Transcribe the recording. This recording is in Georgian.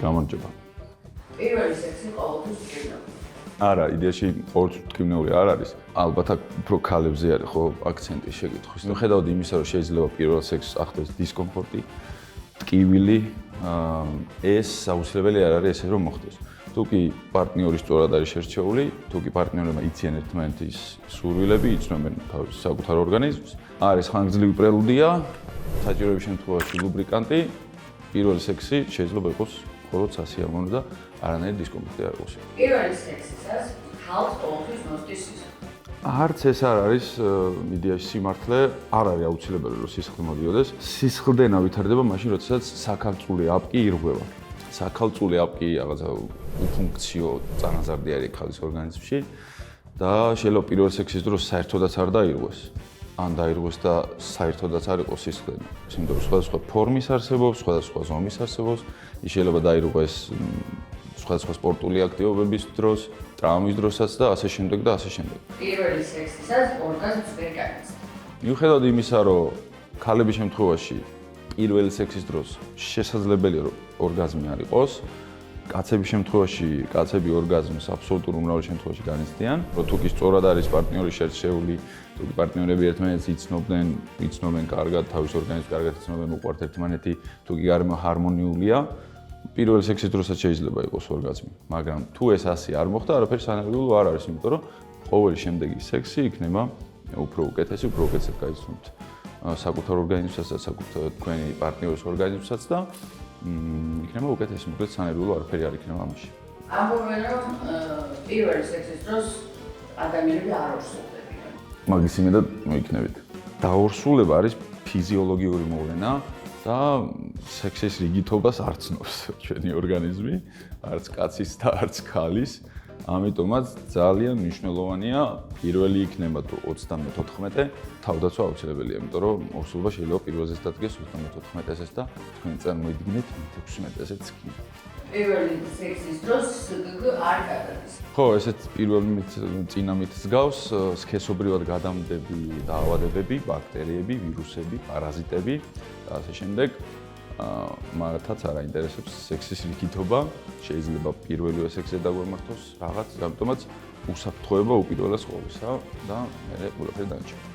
გამარჯობა. პირველი სექსი ყოველთვის მტკივნეულია. არა, იდეაში ყოველთვის მტკივნეული არ არის. ალბათ აქ უფრო ქალებზე არის ხო აქცენტი შეკითხვის. მიუხედავად იმისა, რომ შეიძლება პირველ სექსს ახდენს დისკომფორტი, ტკივილი, ეს აუცილებელი არ არის ესე რომ მოხდეს. თუ კი პარტნიორი სწორად არის შერჩეული, თუ კი პარტნიორებმა იციან ერთმანეთის სურვილები, იცნობენ თავის საკუთარ ორგანიზმს, არის ხანგრძლივი პრელუდია, საჭიროების შემთხვევაში ლუბრიკანტი, პირველი სექსი შეიძლება იყოს მხოლოდ სასიამოვნო და არანაირი დისკომფორტი არ იყოს. პირველი სექსისას ხალხს ყოველთვის მოსდის სისხლი. არც ეს არ არის იდეაში სიმართლე, არ არის აუცილებელი რომ სისხლი მოდიოდეს. სისხლდენა ვითარდება მაშინ, როდესაც საქალწულე აპკი ირღვევა. საქალწულე აპკი რაღაცა უფუნქციო წანაზარდი არის ქალის ორგანიზმში და შეიძლება პირველ სექსის დროს საერთოდაც არ დაირღვეს. ან დაირღვეს და საერთოდაც არ იყოს სისხლდენა. იმიტომ რომ სხვადასხვა ფორმის არსებობს, სხვადასხვა ზომის არსებობს, ის შეიძლება დაირღვეს სხვადასხვა სპორტული აქტივობების დროს, ტრავმის დროსაც და ასე შემდეგ და ასე შემდეგ. პირველი სექსისას ორგაზმს ვერ განიცდის. მიუხედავად იმისა, რომ ქალების შემთხვევაში პირველი სექსის დროს შესაძლებელია რომ ორგაზმი არ იყოს, კაცების შემთხვევაში კაცები ორგაზმს აბსოლუტურ უმრავლეს შემთხვევაში განიცდიან, რომ თუ კი სწორად არის პარტნიორი შერჩეული, თუ კი პარტნიორები ერთმანეთს იცნობენ კარგად, თავის ორგანიზმს კარგად იცნობენ, უყვართ ერთმანეთი, თუ კი გარემო ჰარმონიულია, პირველი სექსის დროსაც შეიძლება იყოს ორგაზმი, მაგრამ თუ ეს ასე არ მოხდა, არაფერი სანერვიულო არ არის, იმიტომ რომ ყოველი შემდეგი სექსი იქნება უფრო უკეთესი, უფრო უკეთესად გაიცნობთ საკუთარ ორგანიზმსაც და საკუთარ თქვენი პარტნიორის ორგანიზმსაც და იქნება უკეთესი, მოკლედ სანერვიულო არაფერი არ იქნება ამაში. ამბობენ რომ პირველი სექსის დროს ადამიანები არ ორსულდებიან. მაგის იმედად მოიქნებით. დაორსულება არის ფიზიოლოგიური მოვლენა და სექსის რიგითობას არ ცნობს ჩვენი ორგანიზმი, არც კაცის და არც ქალის. ამიტომაც ძალიან მნიშვნელოვანია პირველი იქნება თუ 34, თავდაცვა აუცილებელია, იმიტომ რომ ორსულობა შეიძლება პირველზეც დადგეს 34-ესეც და თქვენ წარმოიდგინეთ 16-ესეც კი. პირველი სექსის დროს სგგ არ გადადის. ხო, ესეც პირველი წინამით მსგავს სქესობრივად გადამდები დაავადებები, ბაქტერიები, ვირუსები, პარაზიტები და ასე შემდეგ. მაგათაც არ აინტერესებს სექსის რიგითობა, შეიძლება პირველივე სექსზე დაგვემართოს რაღაც, ამიტომაც უსაფრთხოება უპირველეს ყოვლისა და მე ყველაფერი დარჩება.